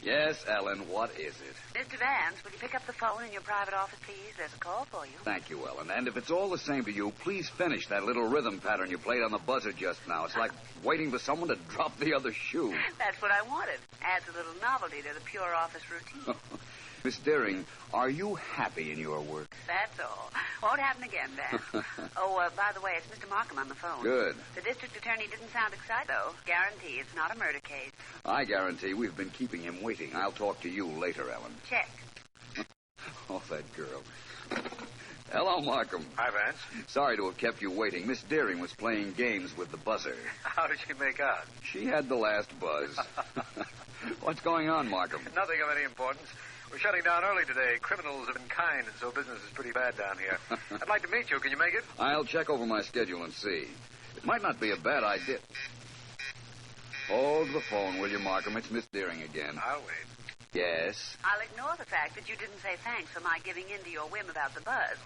Yes, Ellen, what is it? Mr. Vance, will you pick up the phone in your private office, please? There's a call for you. Thank you, Ellen. And if it's all the same to you, please finish that little rhythm pattern you played on the buzzer just now. It's like waiting for someone to drop the other shoe. That's what I wanted. Adds a little novelty to the pure office routine. Miss Deering, are you happy in your work? That's all. Won't happen again, Vance. By the way, it's Mr. Markham on the phone. Good. The district attorney didn't sound excited, though. Guarantee it's not a murder case. I guarantee we've been keeping him waiting. I'll talk to you later, Ellen. Check. Oh, that girl. Hello, Markham. Hi, Vance. Sorry to have kept you waiting. Miss Deering was playing games with the buzzer. How did she make out? She had the last buzz. What's going on, Markham? Nothing of any importance. We're shutting down early today. Criminals have been kind, and so business is pretty bad down here. I'd like to meet you. Can you make it? I'll check over my schedule and see. It might not be a bad idea. Hold the phone, will you, Markham? It's Miss Deering again. I'll wait. Yes? I'll ignore the fact that you didn't say thanks for my giving in to your whim about the buzz.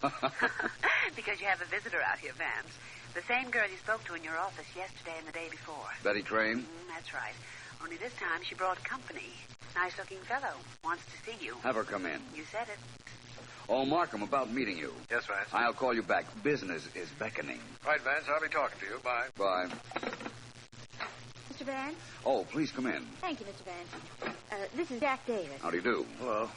Because you have a visitor out here, Vance. The same girl you spoke to in your office yesterday and the day before. Betty Crane? That's right. Only this time she brought company. Nice-looking fellow. Wants to see you. Have her come in. You said it. Oh, Markham, about meeting you. Yes, Vance. I'll call you back. Business is beckoning. Right, Vance. I'll be talking to you. Bye. Bye. Mr. Vance? Oh, please come in. Thank you, Mr. Vance. This is Jack Davis. How do you do? Hello.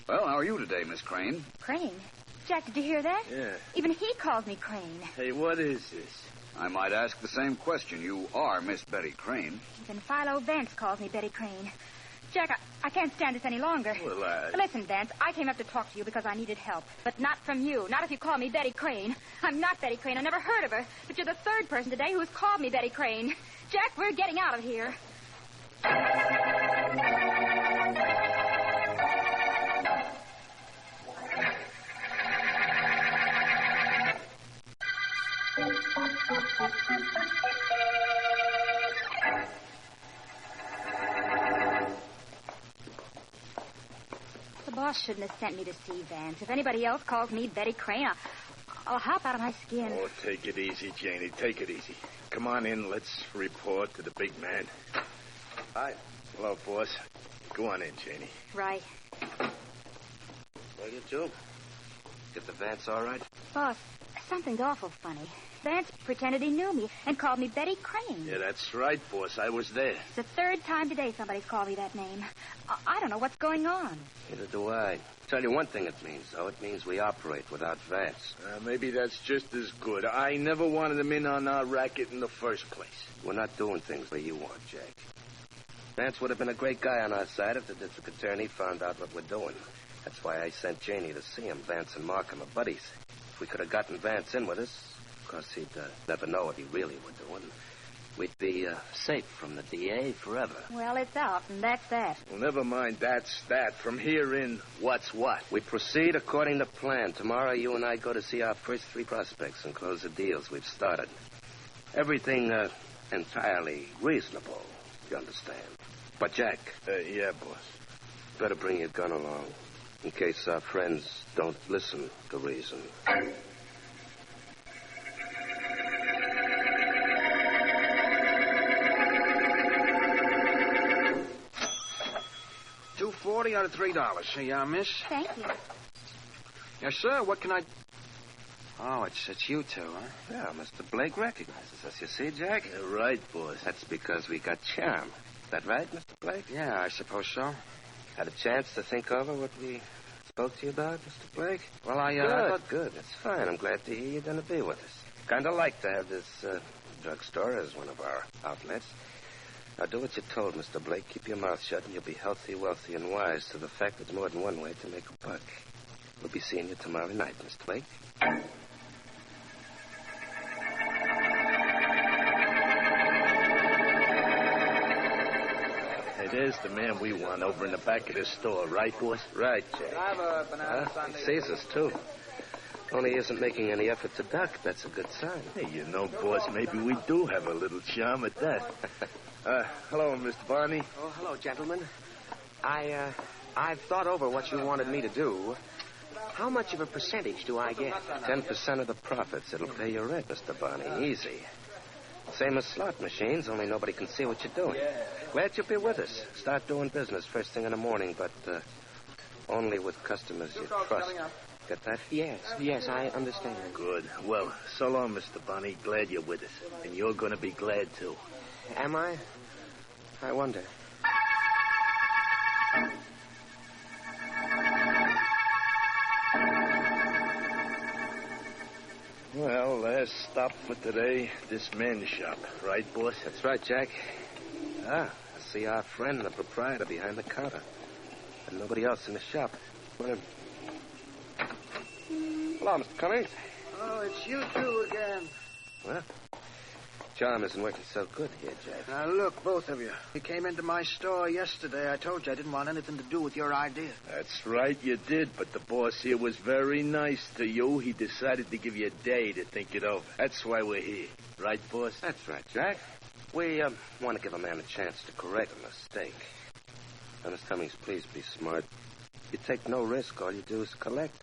Well, how are you today, Miss Crane? Crane? Jack, did you hear that? Yeah. Even he calls me Crane. Hey, what is this? I might ask the same question. You are Miss Betty Crane. Even Philo Vance calls me Betty Crane. Jack, I can't stand this any longer. Well, Listen, Vance, I came up to talk to you because I needed help. But not from you. Not if you call me Betty Crane. I'm not Betty Crane. I never heard of her. But you're the third person today who has called me Betty Crane. Jack, we're getting out of here. The boss shouldn't have sent me to see Vance. If anybody else calls me Betty Crane, I'll hop out of my skin. Oh, take it easy, Janie. Take it easy. Come on in. Let's report to the big man. Hi. Hello, boss. Go on in, Janie. Right. Well, you two? Get the Vance all right? Boss, something's awful funny. Vance pretended he knew me and called me Betty Crane. Yeah, that's right, boss. I was there. It's the third time today somebody's called me that name. I don't know what's going on. Neither do I. Tell you one thing it means, though. It means we operate without Vance. Maybe that's just as good. I never wanted him in on our racket in the first place. We're not doing things the way you want, Jack. Vance would have been a great guy on our side if the district attorney found out what we're doing. That's why I sent Janie to see him. Vance and Markham are buddies. If we could have gotten Vance in with us, of course, he'd never know what he really were doing. We'd be safe from the DA forever. Well, it's out, and that's that. Well, never mind that's that. From here in, what's what? We proceed according to plan. Tomorrow, you and I go to see our first 3 prospects and close the deals we've started. Everything entirely reasonable, you understand. But, Jack. Yeah, boss. Better bring your gun along, in case our friends don't listen to reason. $2.40 out of $3. Here you are, miss. Thank you. Yes, sir. What can I... Oh, it's you two, huh? Yeah, Mr. Blake recognizes us. You see, Jack? You're right, boss. That's because we got charm. Is that right, Mr. Blake? Yeah, I suppose so. Had a chance to think over what we spoke to you about, Mr. Blake? Well, I Good. It's fine. I'm glad to hear you're going to be with us. Kind of like to have this drugstore as one of our outlets. Now, do what you're told, Mr. Blake. Keep your mouth shut, and you'll be healthy, wealthy, and wise to the fact there's more than one way to make a buck. We'll be seeing you tomorrow night, Mr. Blake. Hey, there's the man we want over in the back of this store, right, boss? Right, Jack. I have a banana sundae. He sees us, too. Only he isn't making any effort to duck. That's a good sign. Hey, you know, boss, maybe we do have a little charm at that. Hello, Mr. Barney. Oh, hello, gentlemen. I've thought over what you wanted me to do. How much of a percentage do I get? 10% of the profits. It'll pay your rent, Mr. Barney. Easy. Same as slot machines, only nobody can see what you're doing. Glad you'll be with us. Start doing business first thing in the morning, but only with customers you trust. Get that? Yes, I understand. Good. Well, so long, Mr. Barney. Glad you're with us. And you're going to be glad, too. Am I? I wonder. Well, last stop for today, this man's shop. Right, boss? That's right, Jack. I see our friend, the proprietor, behind the counter. And nobody else in the shop. Come on in. Hello, Mr. Cummings. Oh, it's you two again. Well, charm isn't working so good here, Jack. Now, look, both of you. You came into my store yesterday. I told you I didn't want anything to do with your idea. That's right, you did. But the boss here was very nice to you. He decided to give you a day to think it over. That's why we're here. Right, boss? That's right, Jack. We want to give a man a chance to correct a mistake. Now, Miss Cummings, please be smart. You take no risk. All you do is collect.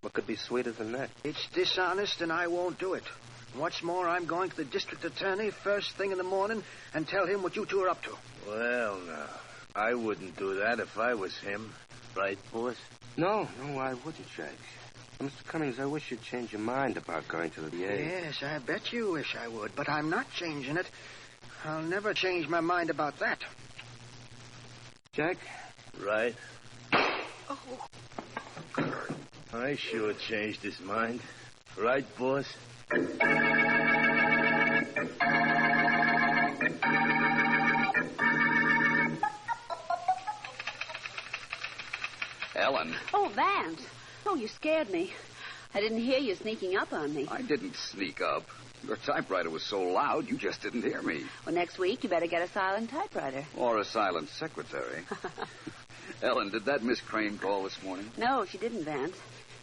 What could be sweeter than that? It's dishonest, and I won't do it. What's more, I'm going to the district attorney first thing in the morning and tell him what you two are up to. Well, now, I wouldn't do that if I was him. Right, boss? No, I wouldn't, Jack. Mr. Cummings, I wish you'd change your mind about going to the VA. Yes, I bet you wish I would, but I'm not changing it. I'll never change my mind about that. Jack? Right. Oh. I sure changed his mind. Right, boss? Ellen. Oh, Vance. Oh, you scared me. I didn't hear you sneaking up on me. I didn't sneak up. Your typewriter was so loud, you just didn't hear me. Well, next week, you better get a silent typewriter. Or a silent secretary. Ellen, did that Miss Crane call this morning? No, she didn't, Vance.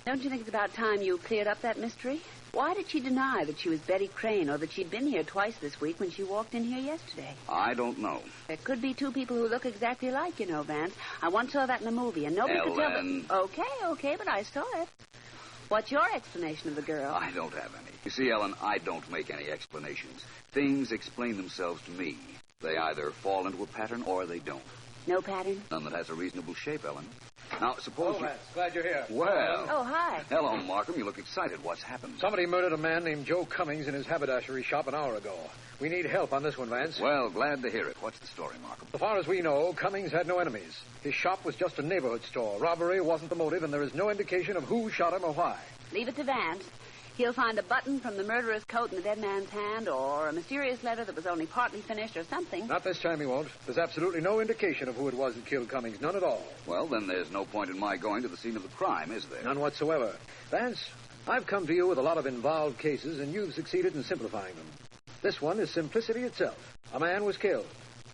Don't you think it's about time you cleared up that mystery? Why did she deny that she was Betty Crane or that she'd been here twice this week when she walked in here yesterday? I don't know. There could be two people who look exactly alike, you know, Vance. I once saw that in a movie, and nobody could tell Ellen. Okay, but I saw it. What's your explanation of the girl? I don't have any. You see, Ellen, I don't make any explanations. Things explain themselves to me. They either fall into a pattern or they don't. No pattern? None that has a reasonable shape, Ellen. Now, suppose you... Vance, glad you're here. Well... Oh, hi. Hello, Markham. You look excited. What's happened? Somebody murdered a man named Joe Cummings in his haberdashery shop an hour ago. We need help on this one, Vance. Well, glad to hear it. What's the story, Markham? As far as we know, Cummings had no enemies. His shop was just a neighborhood store. Robbery wasn't the motive, and there is no indication of who shot him or why. Leave it to Vance. He'll find a button from the murderer's coat in the dead man's hand, or a mysterious letter that was only partly finished, or something. Not this time he won't. There's absolutely no indication of who it was that killed Cummings. None at all. Well, then there's no point in my going to the scene of the crime, is there? None whatsoever. Vance, I've come to you with a lot of involved cases, and you've succeeded in simplifying them. This one is simplicity itself. A man was killed.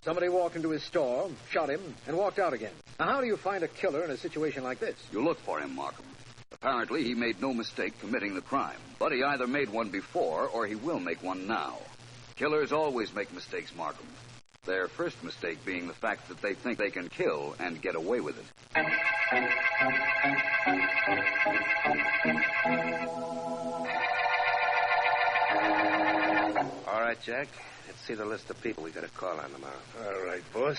Somebody walked into his store, shot him, and walked out again. Now, how do you find a killer in a situation like this? You look for him, Markham. Apparently, he made no mistake committing the crime. But he either made one before, or he will make one now. Killers always make mistakes, Markham. Their first mistake being the fact that they think they can kill and get away with it. All right, Jack. Let's see the list of people we got to call on tomorrow. All right, boss.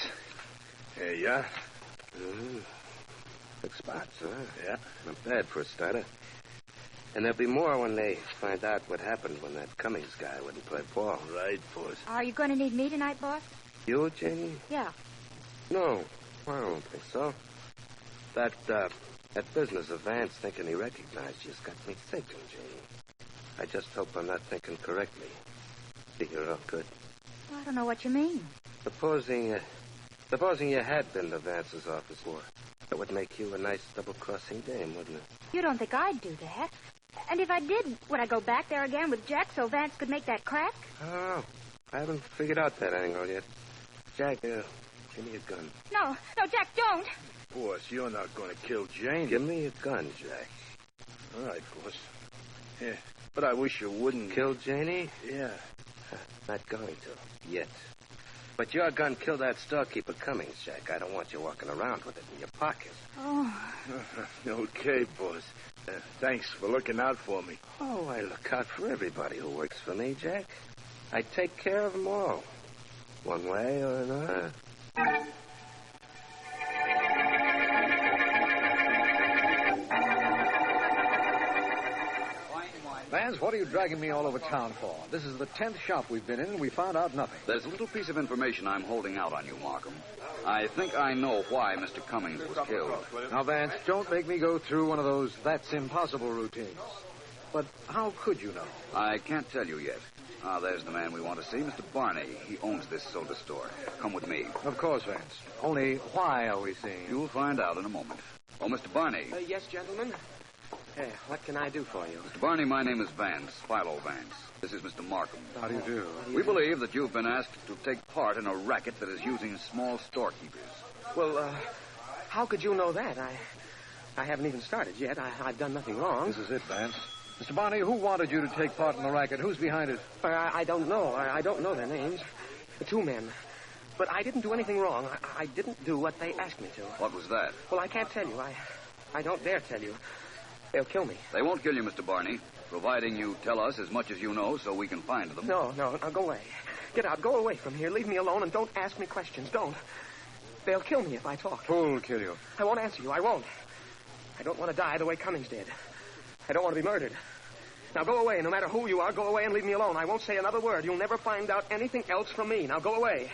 Here you are. Mm-hmm. Good spots, huh? Yeah. Not bad for a starter. And there'll be more when they find out what happened when that Cummings guy wouldn't play ball. Right, boss. Are you going to need me tonight, boss? You, Janie? Yeah. No, I don't think so. That business of Vance thinking he recognized you's got me thinking, Janie. I just hope I'm not thinking correctly. See, you're all good. Well, I don't know what you mean. Supposing you had been to Vance's office more, that would make you a nice double-crossing dame, wouldn't it? You don't think I'd do that? And if I did, would I go back there again with Jack so Vance could make that crack? I don't know. I haven't figured out that angle yet. Jack, give me a gun. No, Jack, don't. Boss, you're not going to kill Jane. Give me a gun, Jack. All right, boss. Yeah, but I wish you wouldn't. Kill Janie? Yeah. Not going to. Yet. But your gun killed that storekeeper Cummings, Jack. I don't want you walking around with it in your pocket. Oh. Okay, boss. Thanks for looking out for me. Oh, I look out for everybody who works for me, Jack. I take care of them all. One way or another. Vance, what are you dragging me all over town for? This is the 10th shop we've been in, and we found out nothing. There's a little piece of information I'm holding out on you, Markham. I think I know why Mr. Cummings was killed. Now, Vance, don't make me go through one of those that's impossible routines. But how could you know? I can't tell you yet. There's the man we want to see, Mr. Barney. He owns this soda store. Come with me. Of course, Vance. Only why are we seeing you? You'll find out in a moment. Oh, Mr. Barney. Yes, gentlemen? What can I do for you? Mr. Barney, my name is Vance, Philo Vance. This is Mr. Markham. How do you do? We believe that you've been asked to take part in a racket that is using small storekeepers. Well, how could you know that? I haven't even started yet. I've done nothing wrong. This is it, Vance. Mr. Barney, who wanted you to take part in the racket? Who's behind it? I don't know. I don't know their names. The two men. But I didn't do anything wrong. I didn't do what they asked me to. What was that? Well, I can't tell you. I don't dare tell you. They'll kill me. They won't kill you, Mr. Barney, providing you tell us as much as you know so we can find them. No, now go away. Get out. Go away from here. Leave me alone and don't ask me questions. Don't. They'll kill me if I talk. Who'll kill you? I won't answer you. I won't. I don't want to die the way Cummings did. I don't want to be murdered. Now go away. No matter who you are, go away and leave me alone. I won't say another word. You'll never find out anything else from me. Now go away.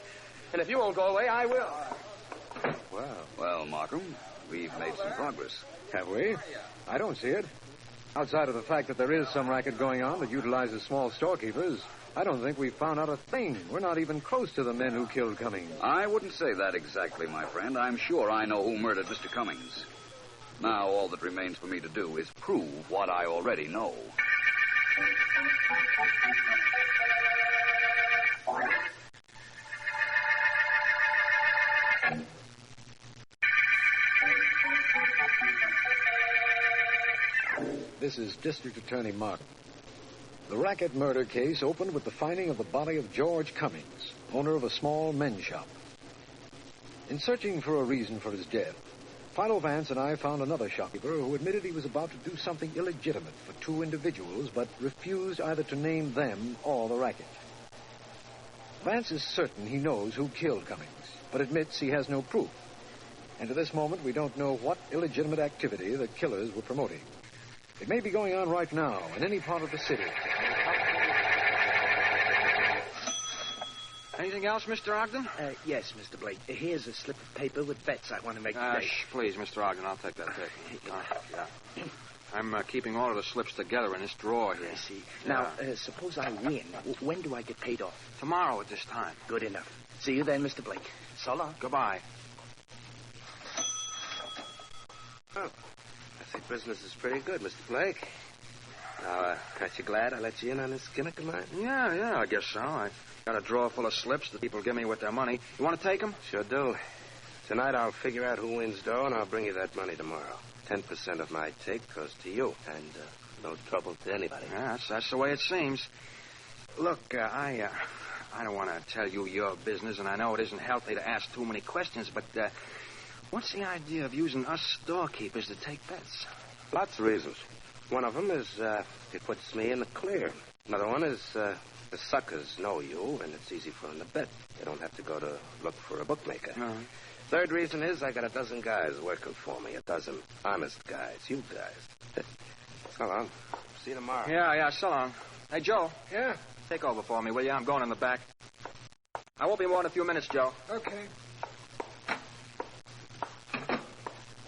And if you won't go away, I will. Well, Markham, we've made some progress. Have we? I don't see it. Outside of the fact that there is some racket going on that utilizes small storekeepers, I don't think we've found out a thing. We're not even close to the men who killed Cummings. I wouldn't say that exactly, my friend. I'm sure I know who murdered Mr. Cummings. Now, all that remains for me to do is prove what I already know. This is District Attorney Markham. The Racket murder case opened with the finding of the body of George Cummings, owner of a small men's shop. In searching for a reason for his death, Philo Vance and I found another shopkeeper who admitted he was about to do something illegitimate for two individuals, but refused either to name them or the racket. Vance is certain he knows who killed Cummings, but admits he has no proof. And to this moment, we don't know what illegitimate activity the killers were promoting. It may be going on right now in any part of the city. Anything else, Mr. Ogden? Yes, Mr. Blake. Here's a slip of paper with bets I want to make today. Please, Mr. Ogden, I'll take that tape. Yeah. I'm keeping all of the slips together in this drawer here. I see. Now, suppose I win. When do I get paid off? Tomorrow at this time. Good enough. See you then, Mr. Blake. So long. Goodbye. Oh, I think business is pretty good, Mr. Blake. Now, aren't you glad I let you in on this gimmick of mine? Yeah, I guess so. I got a drawer full of slips that people give me with their money. You want to take them? Sure do. Tonight I'll figure out who wins dough, and I'll bring you that money tomorrow. 10% of my take goes to you, and no trouble to anybody. Yeah, that's the way it seems. Look, I don't want to tell you your business, and I know it isn't healthy to ask too many questions, but what's the idea of using us storekeepers to take bets? Lots of reasons. One of them is it puts me in the clear. Another one is the suckers know you, and it's easy for them to bet. They don't have to go to look for a bookmaker. Uh-huh. Third reason is I got a dozen guys working for me. A dozen honest guys. You guys. So long. See you tomorrow. Yeah, so long. Hey, Joe. Yeah? Take over for me, will you? I'm going in the back. I won't be more than a few minutes, Joe. Okay.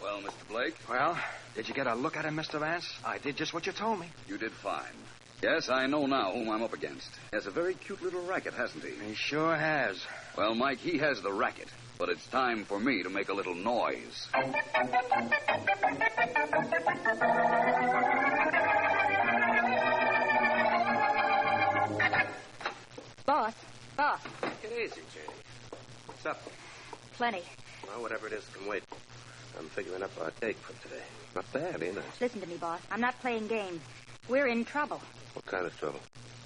Well, Mr. Blake? Well, did you get a look at him, Mr. Vance? I did just what you told me. You did fine. Yes, I know now whom I'm up against. He has a very cute little racket, hasn't he? He sure has. Well, Mike, he has the racket. But it's time for me to make a little noise. Boss. Take it easy, Janie. What's up? Plenty. Well, whatever it is can wait. I'm figuring up our take for today. Not bad, ain't it? Listen to me, boss. I'm not playing games. We're in trouble. What kind of trouble?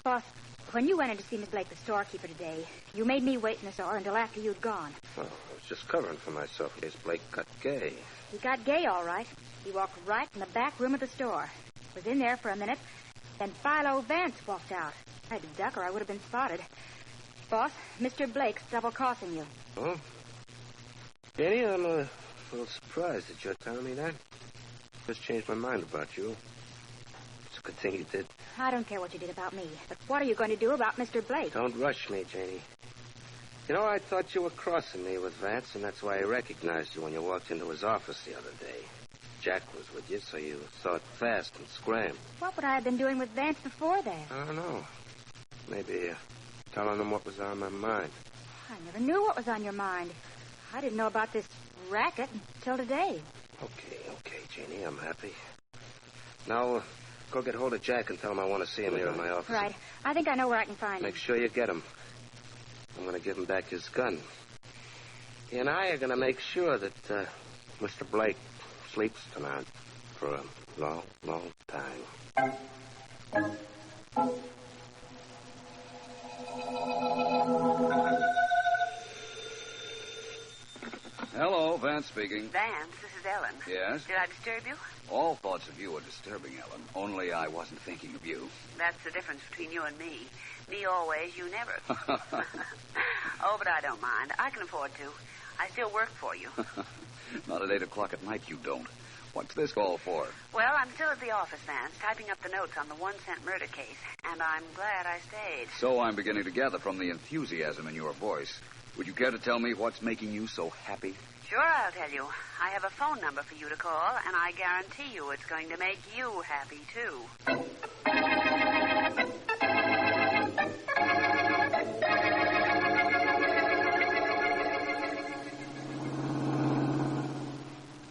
Boss, when you went in to see Miss Blake, the storekeeper, today, you made me wait in the store until after you'd gone. Oh, I was just covering for myself in case Blake got gay. He got gay, all right. He walked right in the back room of the store. Was in there for a minute. Then Philo Vance walked out. I had to duck or I would have been spotted. Boss, Mr. Blake's double-crossing you. Oh? Jenny, I'm a little surprised that you're telling me that. Just changed my mind about you. It's a good thing you did. I don't care what you did about me, but what are you going to do about Mr. Blake? Don't rush me, Janie. You know, I thought you were crossing me with Vance, and that's why I recognized you when you walked into his office the other day. Jack was with you, so you thought fast and scrammed. What would I have been doing with Vance before that? I don't know. Maybe telling him what was on my mind. I never knew what was on your mind. I didn't know about this racket until today. Okay, Janie, I'm happy. Now, go get hold of Jack and tell him I want to see him here in my office. Right. I think I know where I can find him. Make sure you get him. I'm going to give him back his gun. He and I are going to make sure that Mr. Blake sleeps tonight for a long, long time. Hello, Vance speaking. Vance, this is Ellen. Yes? Did I disturb you? All thoughts of you are disturbing, Ellen. Only I wasn't thinking of you. That's the difference between you and me. Me always, you never. Oh, but I don't mind. I can afford to. I still work for you. Not at 8 o'clock at night, you don't. What's this call for? Well, I'm still at the office, Vance, typing up the notes on the 1-cent murder case, and I'm glad I stayed. So I'm beginning to gather from the enthusiasm in your voice. Would you care to tell me what's making you so happy? Sure, I'll tell you. I have a phone number for you to call, and I guarantee you it's going to make you happy, too.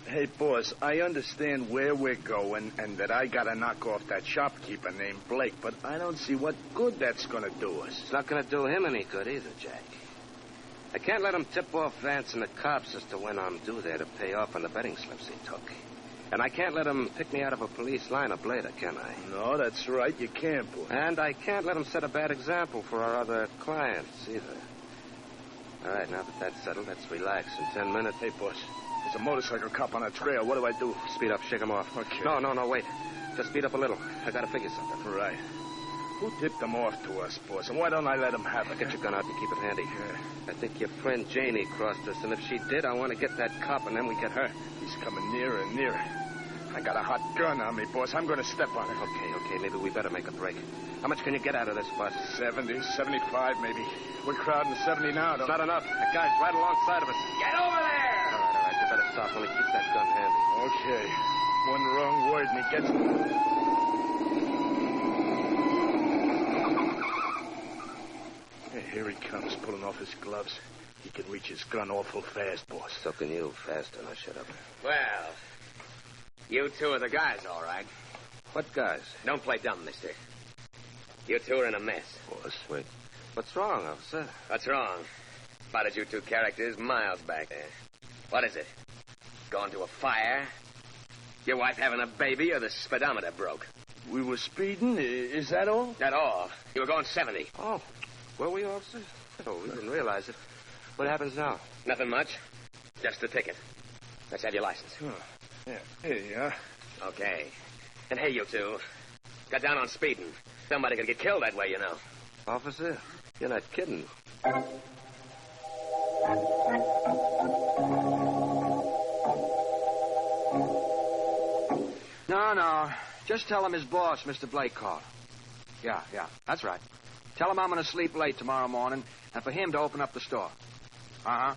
Hey, boss, I understand where we're going and that I gotta knock off that shopkeeper named Blake, but I don't see what good that's gonna do us. It's not going to do him any good either, Jack. I can't let him tip off Vance and the cops as to when I'm due there to pay off on the betting slips he took. And I can't let him pick me out of a police lineup later, can I? No, that's right. You can't, boss. And I can't let him set a bad example for our other clients, either. All right, now that that's settled, let's relax. In 10 minutes... Hey, boss, there's a motorcycle cop on our trail. What do I do? Speed up, shake him off. Okay. No, wait. Just speed up a little. I gotta figure something. Right. Who tipped them off to us, boss? And why don't I let them have it? Get your gun out and keep it handy. Yeah. I think your friend Janie crossed us, and if she did, I want to get that cop, and then we get her. He's coming nearer and nearer. I got a hot gun on me, boss. I'm going to step on it. Okay. Maybe we better make a break. How much can you get out of this bus? 70, 75, maybe. We're crowding 70 now. It's not enough. That guy's right alongside of us. Get over there! All right. You better stop. Only keep that gun handy. Okay. One wrong word and he gets me. Here he comes, pulling off his gloves. He can reach his gun awful fast, boss. So can you, faster. Now shut up. Well, you two are the guys, all right. What guys? Don't play dumb, mister. You two are in a mess. Boss, wait. What's wrong, officer? What's wrong? Spotted you two characters miles back there. What is it? Gone to a fire? Your wife having a baby or the speedometer broke? We were speeding? Is that all? That all. You were going 70. Oh, were we, officer? Oh, we didn't realize it. What happens now? Nothing much. Just a ticket. Let's have your license. Oh, yeah. Here you are. Okay. And hey, you two. Got down on speeding. Somebody could get killed that way, you know. Officer, you're not kidding. No. Just tell him his boss, Mr. Blake, called. Yeah. That's right. Tell him I'm going to sleep late tomorrow morning and for him to open up the store. Uh-huh.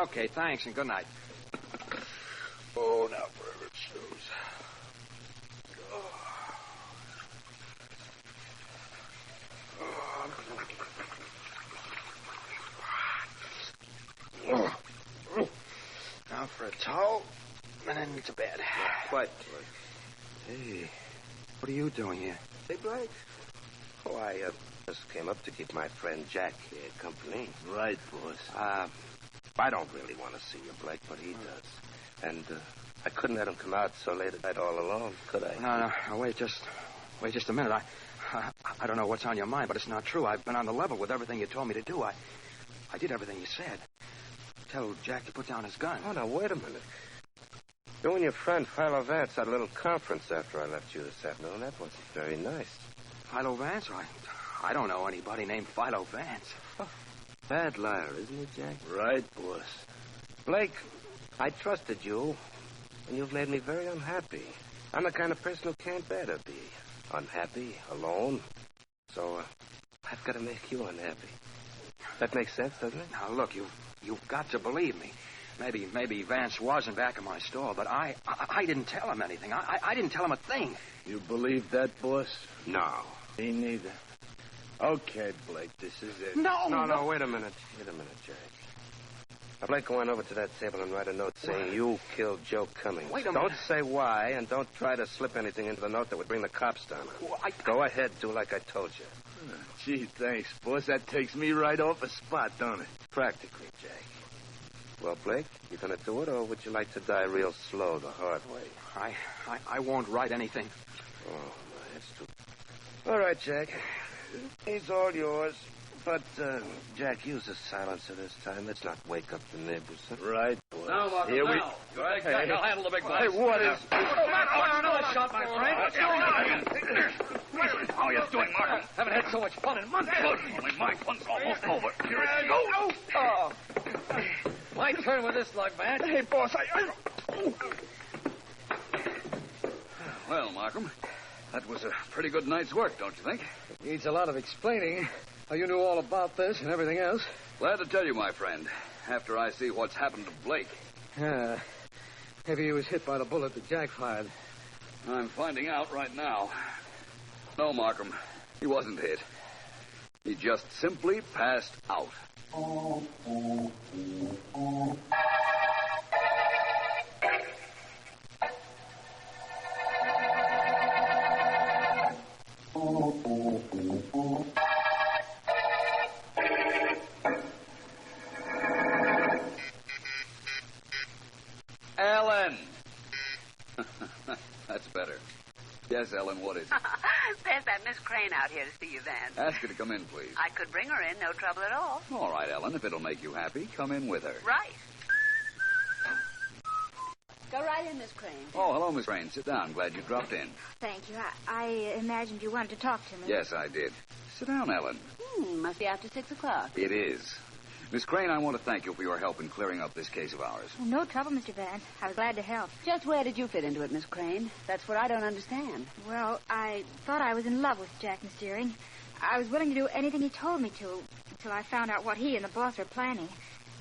Okay, thanks and good night. Oh, now wherever it shows. Now for a towel and then to bed. What? Hey, what are you doing here? Hey, Blake. Oh, I just came up to keep my friend Jack here company. Right, boss. I don't really want to see you, Blake, but he does. And I couldn't let him come out so late at night all alone, could I? No. Wait, just Wait just a minute. I don't know what's on your mind, but it's not true. I've been on the level with everything you told me to do. I did everything you said. Tell Jack to put down his gun. Oh, now, wait a minute. You and your friend Philo Vance had a little conference after I left you this afternoon. That was very nice. Philo Vance? I don't know anybody named Philo Vance. Oh, bad liar, isn't it, Jack? Right, boss. Blake, I trusted you, and you've made me very unhappy. I'm the kind of person who can't bear to be unhappy, alone. So, I've got to make you unhappy. That makes sense, doesn't it? Now, look, you've got to believe me. Maybe Vance wasn't back in my store, but I didn't tell him anything. I didn't tell him a thing. You believe that, boss? No. Me neither. Okay, Blake, this is it. No, wait a minute. Jack. Now, Blake, go on over to that table and write a note saying you killed Joe Cummings. Wait a minute. Don't say why, and don't try to slip anything into the note that would bring the cops down on you. Well, Go ahead, do like I told you. Gee, thanks, boss. That takes me right off the spot, don't it? Practically, Jack. Well, Blake, you gonna do it, or would you like to die real slow the hard way? I won't write anything. Oh, that's too... All right, Jack. He's all yours. But, Jack, use the silencer this time. Let's not wake up the neighbors. Huh? Right, boss. Now, Markham, Here we... now. Go ahead, Jack. I'll handle the big boss. Hey, what is... Another shot, my friend. What's going on? How are you doing, Markham? Haven't had so much fun in months. Good. Only my fun's almost over. Here it goes. Oh. My turn with this luck, Vance. Hey, boss, Well, Markham, that was a pretty good night's work, don't you think? Needs a lot of explaining. How you knew all about this and everything else. Glad to tell you, my friend, after I see what's happened to Blake. Maybe he was hit by the bullet that Jack fired. I'm finding out right now. No, Markham, he wasn't hit. He just simply passed out. Ellen! That's better. Yes, Ellen, what is it? There's that Miss Crane out here to see you, Vance. Ask her to come in, please. I could bring her in, no trouble at all. All right, Ellen, if it'll make you happy, come in with her. Right. Go right in, Miss Crane. Oh, hello, Miss Crane. Sit down. Glad you dropped in. Thank you. I imagined you wanted to talk to me. Yes, I did. Sit down, Ellen. Must be after 6 o'clock. It is. Miss Crane, I want to thank you for your help in clearing up this case of ours. Oh, no trouble, Mr. Vance. I was glad to help. Just where did you fit into it, Miss Crane? That's what I don't understand. Well, I thought I was in love with Jack Steering. I was willing to do anything he told me to until I found out what he and the boss were planning.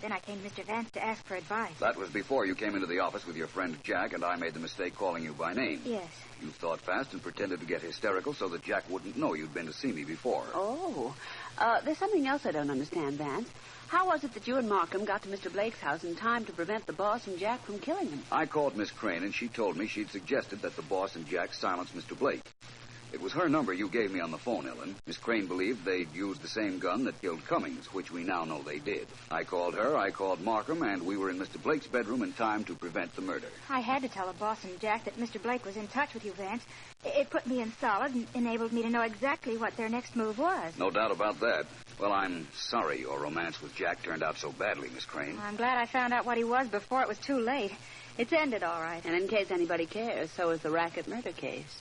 Then I came to Mr. Vance to ask for advice. That was before you came into the office with your friend Jack, and I made the mistake calling you by name. Yes. You thought fast and pretended to get hysterical so that Jack wouldn't know you'd been to see me before. Oh. There's something else I don't understand, Vance. How was it that you and Markham got to Mr. Blake's house in time to prevent the boss and Jack from killing him? I called Miss Crane, and she told me she'd suggested that the boss and Jack silence Mr. Blake. It was her number you gave me on the phone, Ellen. Miss Crane believed they'd used the same gun that killed Cummings, which we now know they did. I called her, I called Markham, and we were in Mr. Blake's bedroom in time to prevent the murder. I had to tell the boss and Jack that Mr. Blake was in touch with you, Vance. It put me in solid and enabled me to know exactly what their next move was. No doubt about that. Well, I'm sorry your romance with Jack turned out so badly, Miss Crane. I'm glad I found out what he was before it was too late. It's ended all right. And in case anybody cares, so is the Racket murder case.